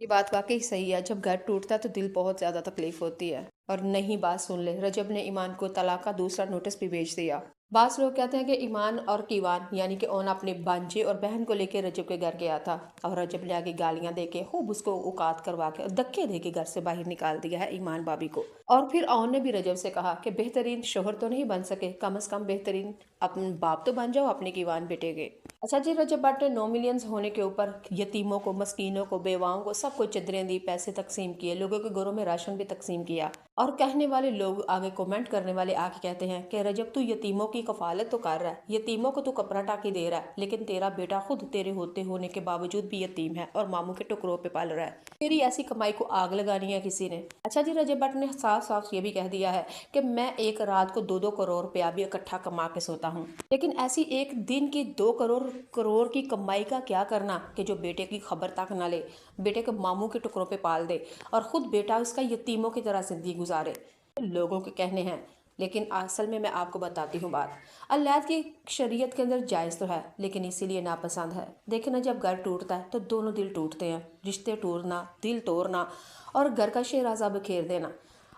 ये बात वाकई सही है। जब घर टूटता है तो दिल बहुत ज़्यादा तकलीफ होती है। और नई बात सुन ले, रजब ने ईमान को तलाक का दूसरा नोटिस भी भेज दिया। बास लोग कहते हैं कि ईमान और कीवान यानी कि ओन अपने भांजे और बहन को लेकर रजब के घर गया था, और रजब ने आगे गालियां दे के खूब उसको औकात करवा के और धक्के दे के घर से बाहर निकाल दिया है ईमान भाभी को। और फिर ओन ने भी रजब से कहा कि बेहतरीन शोहर तो नहीं बन सके, कम से कम बेहतरीन अपने बाप तो बन जाओ अपने कीवान बेटे के। अच्छा जी, रजब भट्ट ने 9 मिलियन होने के ऊपर यतीमों को, मस्कीनों को, बेवाओं को सबको चदरें दी, पैसे तकसीम किए, लोगों के घरों में राशन भी तकसीम किया। और कहने वाले लोग आगे कमेंट करने वाले आके कहते हैं कि रजब तू यतीमों की कफालत तो कर रहा है, यतीमों को तू कपड़ा टाकी दे रहा है, लेकिन तेरा बेटा खुद तेरे होते होने के बावजूद भी यतीम है और मामू के टुकड़ों पे पल रहा है। तेरी ऐसी कमाई को आग लगानी है किसी ने। अच्छा जी, रजब भट्ट ने साफ साफ ये भी कह दिया है कि मैं एक रात को 2-2 करोड़ रुपया भी इकट्ठा कमा के सोता हूँ, लेकिन ऐसी एक दिन की 2 करोड़ करोड़ की कमाई का क्या करना कि जो बेटे की खबर तक ना ले, बेटे को मामू के टुकड़ों पे पाल दे और खुद बेटा उसका यतीमों की तरह जिंदगी गुजारे। लोगों के कहने हैं, लेकिन असल में मैं आपको बताती हूँ बात। अल्लाह की शरीयत के अंदर जायज़ तो है, लेकिन इसीलिए नापसंद है। देखे ना, जब घर टूटता है तो दोनों दिल टूटते हैं, रिश्ते टूटना, दिल तोड़ना और घर का शहराजा बखेर देना।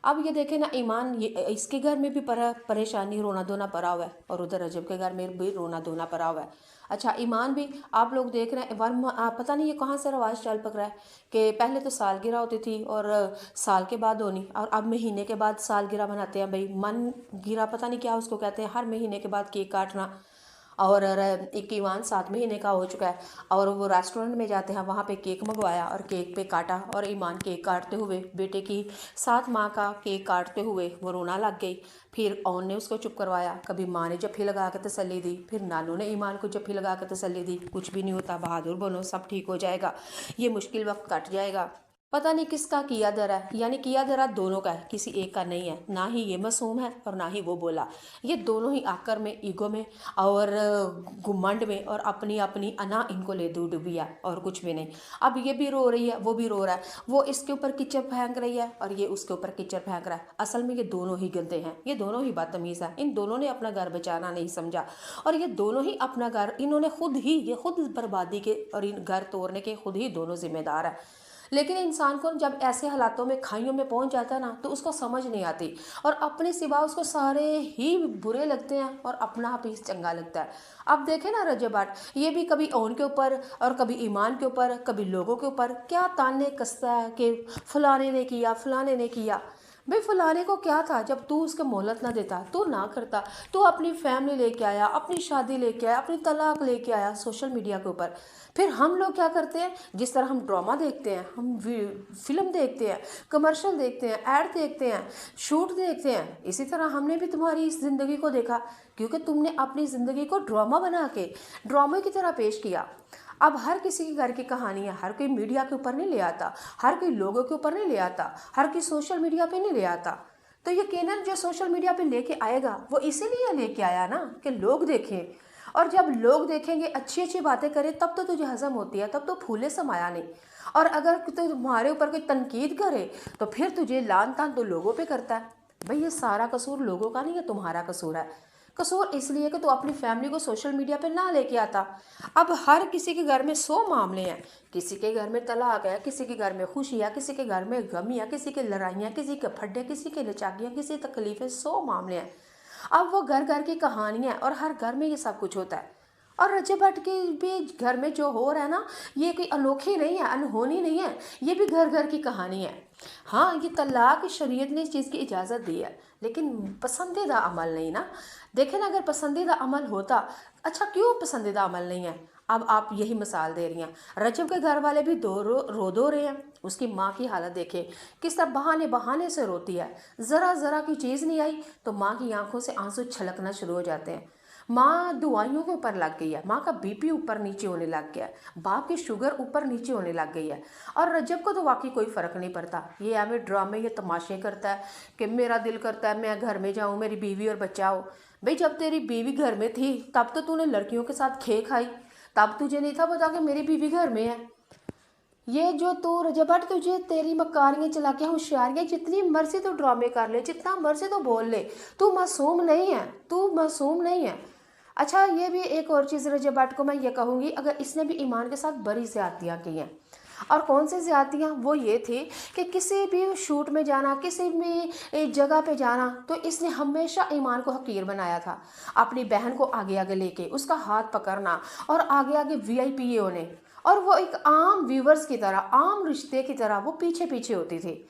अब ये देखे ना, ईमान ये इसके घर में भी परेशानी, रोना धोना पड़ा हुआ है, और उधर रजब के घर में भी रोना धोना पड़ा हुआ है। अच्छा, ईमान भी आप लोग देख रहे हैं, पता नहीं ये कहाँ से रवाज चल पक रहा है कि पहले तो सालगिरह होती थी और साल के बाद होनी, और अब महीने के बाद सालगिरह मनाते हैं। भाई मन गिरा, पता नहीं क्या उसको कहते हैं, हर महीने के बाद केक काटना। और एक ईमान 7 महीने का हो चुका है और वो रेस्टोरेंट में जाते हैं, वहाँ पे केक मंगवाया और केक पे काटा, और ईमान केक काटते हुए बेटे की 7 माह का केक काटते हुए वो रोना लग गई। फिर ओन ने उसको चुप करवाया, कभी माँ ने जफ्फी लगा के तसल्ली दी, फिर नानू ने ईमान को जफ्फी लगा के तसल्ली दी, कुछ भी नहीं होता, बहादुर बनो, सब ठीक हो जाएगा, ये मुश्किल वक्त कट जाएगा। पता नहीं किसका किया धरा है, यानी किया धरा दोनों का है, किसी एक का नहीं है। ना ही ये मासूम है और ना ही वो बोला, ये दोनों ही आकर में, ईगो में और घुमंड में और अपनी अपनी अना इनको ले डूबी है और कुछ भी नहीं। अब ये भी रो रही है, वो भी रो रहा है, वो इसके ऊपर कीचड़ फेंक रही है और ये उसके ऊपर कीचड़ फेंक रहा है। असल में ये दोनों ही गंदे हैं, ये दोनों ही बदतमीज़ है, इन दोनों ने अपना घर बचाना नहीं समझा और ये दोनों ही अपना घर, इन्होंने खुद ही, ये खुद बर्बादी के और इन घर तोड़ने के खुद ही दोनों जिम्मेदार है। लेकिन इंसान को जब ऐसे हालातों में, खाइयों में पहुंच जाता है ना, तो उसको समझ नहीं आती और अपने सिवा उसको सारे ही बुरे लगते हैं और अपना आप ही चंगा लगता है। अब देखें ना, रजब भट्ट ये भी कभी ओन के ऊपर और कभी ईमान के ऊपर, कभी लोगों के ऊपर क्या ताने कसता है कि फलाने ने किया, फलाने ने किया। भाई फलाने को क्या था, जब तू उसके मोहलत ना देता, तू ना करता, तू अपनी फैमिली लेके आया, अपनी शादी लेके आया, अपनी तलाक लेके आया सोशल मीडिया के ऊपर। फिर हम लोग क्या करते हैं, जिस तरह हम ड्रामा देखते हैं, हम फिल्म देखते हैं, कमर्शियल देखते हैं, ऐड देखते हैं, शूट देखते हैं, इसी तरह हमने भी तुम्हारी इस ज़िंदगी को देखा, क्योंकि तुमने अपनी ज़िंदगी को ड्रामा बना के ड्रामे की तरह पेश किया। अब हर किसी के घर की कहानियाँ हर कोई मीडिया के ऊपर नहीं ले आता, हर कोई लोगों के ऊपर नहीं ले आता, हर कोई सोशल मीडिया पे नहीं ले आता। तो यकीनन जो सोशल मीडिया पे लेके आएगा वो इसीलिए लेके आया ना कि लोग देखें, और जब लोग देखेंगे, अच्छी अच्छी बातें करें, तब तो तुझे हजम होती है, तब तो फूले समाया नहीं। और अगर तुम्हारे ऊपर कोई तनकीद करे तो फिर तुझे लान तान तो लोगों पे करता है। भाई ये सारा कसूर लोगों का नहीं है, तुम्हारा कसूर है। कसूर इसलिए कि तू अपनी फैमिली को सोशल मीडिया पे ना लेके आता। अब हर किसी के घर में 100 मामले हैं, किसी के घर में तलाक है, किसी के घर में खुशियाँ, किसी के घर में गमियाँ, किसी के लड़ाइयाँ, किसी के फड्डे, किसी के नचाकियाँ, किसी तकलीफें, 100 मामले हैं। अब वो घर घर की कहानियाँ और हर घर में ये सब कुछ होता है। और रजब भट्ट के भी घर में जो हो रहा है ना, ये कोई अनोखी नहीं है, अनहोनी नहीं है, ये भी घर घर की कहानी है। हाँ, ये तलाक शरीयत ने इस चीज़ की इजाज़त दी है, लेकिन पसंदीदा अमल नहीं ना। देखें ना, अगर पसंदीदा अमल होता, अच्छा क्यों पसंदीदा अमल नहीं है? अब आप यही मिसाल दे रही हैं, रजब के घर वाले भी रो रहे हैं। उसकी माँ की हालत देखें, किस तरह बहाने बहाने से रोती है, ज़रा ज़रा की चीज़ नहीं आई तो माँ की आंखों से आंसू छलकना शुरू हो जाते हैं। माँ दवाइयों के ऊपर लग गई है, माँ का बीपी ऊपर नीचे होने लग गया है, बाप की शुगर ऊपर नीचे होने लग गई है। और रजब को तो वाकई कोई फ़र्क नहीं पड़ता, ये हमें ड्रामे, ये तमाशे करता है कि मेरा दिल करता है मैं घर में जाऊँ, मेरी बीवी और बच्चा हो। भाई जब तेरी बीवी घर में थी तब तो तूने लड़कियों के साथ खे खाई, तब तुझे नहीं था पता कि मेरी बीवी घर में है। ये जो तू रजब भट्ट, तुझे तेरी मकारियाँ चला के होशियारियाँ, जितनी मर्जी तो ड्रामे कर ले, जितना मर्जी तो बोल ले, तू मासूम नहीं है, तू मासूम नहीं है। अच्छा, ये भी एक और चीज़ रजब भट्ट को मैं ये कहूँगी, अगर इसने भी ईमान के साथ बड़ी ज़्यादतियाँ की हैं, اور کون سی زیادتیاں؟ وہ یہ تھی کہ کسی بھی شوٹ میں جانا، کسی بھی جگہ پہ جانا، تو اس نے ہمیشہ ایمان کو حقیر بنایا تھا، اپنی بہن کو آگے آگے لے کے اس کا ہاتھ پکڑنا اور آگے آگے وی آئی پی ہونے، اور وہ ایک عام ویورز کی طرح، عام رشتے کی طرح وہ پیچھے پیچھے ہوتی تھی۔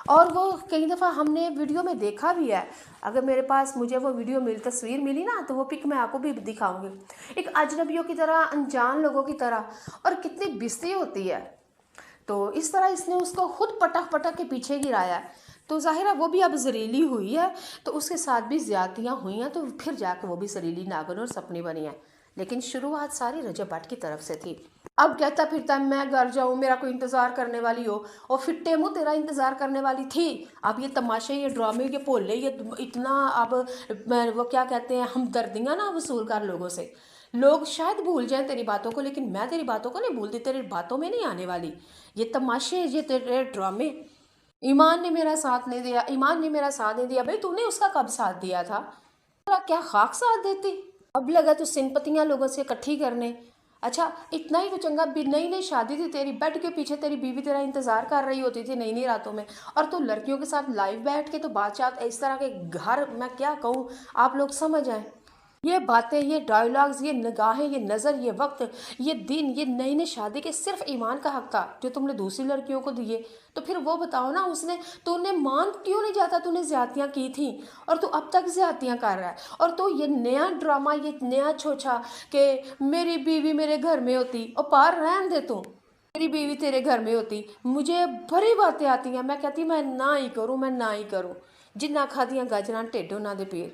اور وہ کئی دفعہ ہم نے ویڈیو میں دیکھا بھی ہے، اگر میرے پاس مجھے وہ ویڈیو تصویر ملی نا تو وہ پک میں آپ کو بھی دکھاؤں گی، ایک اجنبیوں کی طرح، انجان لوگوں کی طرح، اور کتنی بستی ہوتی ہے۔ تو اس طرح اس نے اس کو خود پٹک پٹک کے پیچھے گرایا ہے، تو ظاہر ہے وہ بھی اب زہریلی ہوئی ہے، تو اس کے ساتھ بھی زیادتیاں ہوئی ہیں، تو پھر جا کے وہ بھی زہریلی ناگن اور سپنی بنی ہے۔ لیکن شروعات ساری رجب بٹ کی طرف سے تھی۔ اب کہتا پھرتا ہے میں گھر جاؤں، میرا کوئی انتظار کرنے والی ہو، اور فٹے منہ تیرا انتظار کرنے والی تھی۔ اب یہ تماشے، یہ ڈرامے، یہ بھولے، یہ اتنا اب وہ کیا کہتے ہیں، ہمدردیاں نا وصول کر لوگوں سے، لوگ شاید بھول جائیں تیری باتوں کو، لیکن میں تیری باتوں کو نہیں بھولتی، تیری باتوں میں نہیں آنے والی یہ تماشے، یہ تیرے ڈرامے۔ ایمان نے میرا ساتھ نہیں دیا، ایمان نے میرا ساتھ نہیں دیا۔ بھائی تو نے اس کا کب ساتھ دیا تھا؟ کیا خاک ساتھ دیتی؟ اب لگا تو سمپتیاں لوگوں سے اکٹھی کرنے۔ اچھا اتنا ہی تو چنگا، نئی نئی شادی تھی تیری، بیڈ کے پیچھے تیری بیوی تیرا انتظار کر رہی ہوتی تھی نئی نئی راتوں میں، اور تو لڑکیوں کے ساتھ لائیو بیٹھ کے تو بات چات اس طرح کے گھر، میں کیا کہوں، آپ لوگ سمجھ آئیں یہ باتیں، یہ ڈائلاگز، یہ نگاہیں، یہ نظر، یہ وقت، یہ دن، یہ نئی نئی شادی کے صرف ایمان کا حق تھا جو تم نے دوسری لڑکیوں کو دیے۔ تو پھر وہ بتاؤ نا، اس نے، تو نے مان کیوں نہیں جاتا تو نے زیادتیاں کی تھیں، اور تو اب تک زیادتیاں کر رہا ہے، اور تو یہ نیا ڈرامہ، یہ نیا چھوچا کہ میری بیوی میرے گھر میں ہوتی، اور پار رہن دے تو میری بیوی تیرے گھر میں ہوتی۔ مجھے بڑی باتیں آتی ہیں، میں کہتی میں نہ ہی کروں، میں نہ ہی کروں، جنہ کھادیاں گاجراں ٹھڈوں نہ دے پیر۔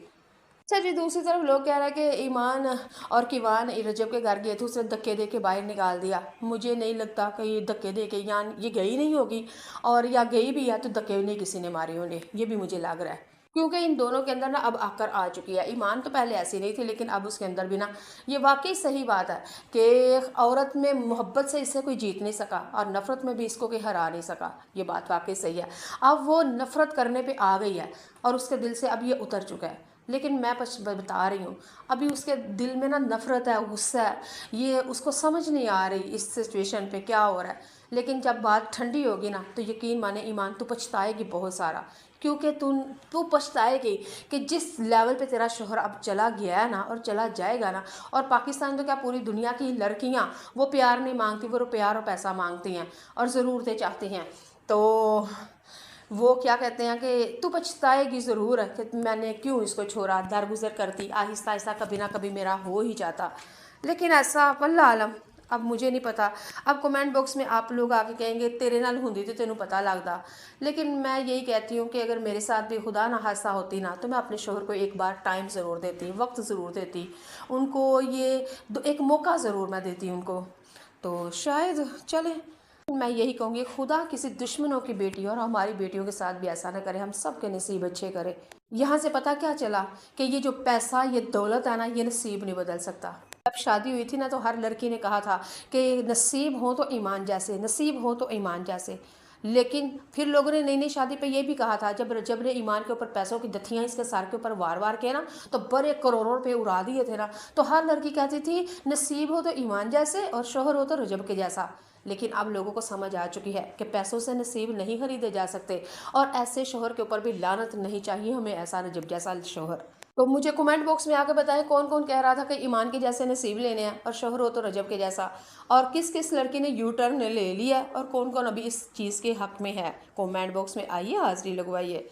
اچھا جی، دوسری طرف لوگ کہہ رہے ہیں کہ ایمان اور کیوان رجب کے گھر گئے تھے، اسے دھکے دے کے باہر نکال دیا۔ مجھے نہیں لگتا کہ یہ دھکے دے کے یا یہ گئی نہیں ہوگی، اور یا گئی بھی ہے تو دھکے نہیں کسی نے مارے ہوں گے، یہ بھی مجھے لگ رہا ہے، کیونکہ ان دونوں کے اندر نا اب آکر آ چکی ہے۔ ایمان تو پہلے ایسی نہیں تھی، لیکن اب اس کے اندر بھی نا، یہ واقعی صحیح بات ہے کہ عورت میں محبت سے اسے کوئی جیت نہیں سکا، اور نفرت میں بھی اس کو کوئی ہرا نہیں سکا، یہ بات واقعی صحیح ہے۔ اب وہ نفرت کرنے پہ آ گئی ہے، اور اس کے دل سے اب یہ اتر چکا ہے، لیکن میں بتا رہی ہوں ابھی اس کے دل میں نا نفرت ہے، غصہ ہے، یہ اس کو سمجھ نہیں آ رہی اس سچویشن پہ کیا ہو رہا ہے۔ لیکن جب بات ٹھنڈی ہوگی نا تو یقین مانے ایمان، تو پچھتائے گی بہت سارا، کیونکہ تو پچھتائے گی کہ جس لیول پہ تیرا شوہر اب چلا گیا ہے نا، اور چلا جائے گا نا، اور پاکستان تو کیا پوری دنیا کی لڑکیاں وہ پیار نہیں مانگتی، وہ پیار اور پیسہ مانگتی ہیں اور ضرورتیں چاہتی ہیں، تو وہ کیا کہتے ہیں کہ تو پچھتائے گی ضرور ہے کہ میں نے کیوں اس کو چھوڑا، درگزر کرتی آہستہ آہستہ، کبھی نہ کبھی میرا ہو ہی جاتا، لیکن ایسا اللہ عالم، اب مجھے نہیں پتا۔ اب کمنٹ باکس میں آپ لوگ آ کے کہیں گے تیرے نال ہوندی تو تینوں پتہ لگتا، لیکن میں یہی کہتی ہوں کہ اگر میرے ساتھ بھی خدا نہ حادثہ ہوتی نا، تو میں اپنے شوہر کو ایک بار ٹائم ضرور دیتی، وقت ضرور دیتی، ان کو یہ ایک موقع ضرور میں دیتی ان کو، تو شاید چلے۔ میں یہی کہوں گی خدا کسی دشمنوں کی بیٹی اور ہماری بیٹیوں کے ساتھ بھی ایسا نہ کرے، ہم سب کے نصیب اچھے کرے۔ یہاں سے پتہ کیا چلا کہ یہ جو پیسہ، یہ دولت ہے نا، یہ نصیب نہیں بدل سکتا۔ جب شادی ہوئی تھی نا تو ہر لڑکی نے کہا تھا کہ نصیب ہو تو ایمان جیسے، نصیب ہو تو ایمان جیسے، لیکن پھر لوگوں نے نئی نئی شادی پہ یہ بھی کہا تھا، جب رجب نے ایمان کے اوپر پیسوں کی دتھیاں اس کے سر کے اوپر وار وار کے نا، تو بڑے کروڑوں روپے اڑا دیے تھے نا، تو ہر لڑکی کہتی تھی نصیب ہو تو ایمان جیسے اور شوہر ہو تو رجب کے جیسا۔ لیکن اب لوگوں کو سمجھ آ چکی ہے کہ پیسوں سے نصیب نہیں خریدے جا سکتے، اور ایسے شوہر کے اوپر بھی لعنت نہیں چاہیے ہمیں، ایسا رجب جیسا شوہر۔ تو مجھے کمنٹ باکس میں آ کے بتائیں کون کون کہہ رہا تھا کہ ایمان کے جیسے نصیب لینے ہیں اور شوہر ہو تو رجب کے جیسا، اور کس کس لڑکی نے یو ٹرن لے لیا، اور کون کون ابھی اس چیز کے حق میں ہے، کمنٹ باکس میں آئیے، حاضری لگوائیے۔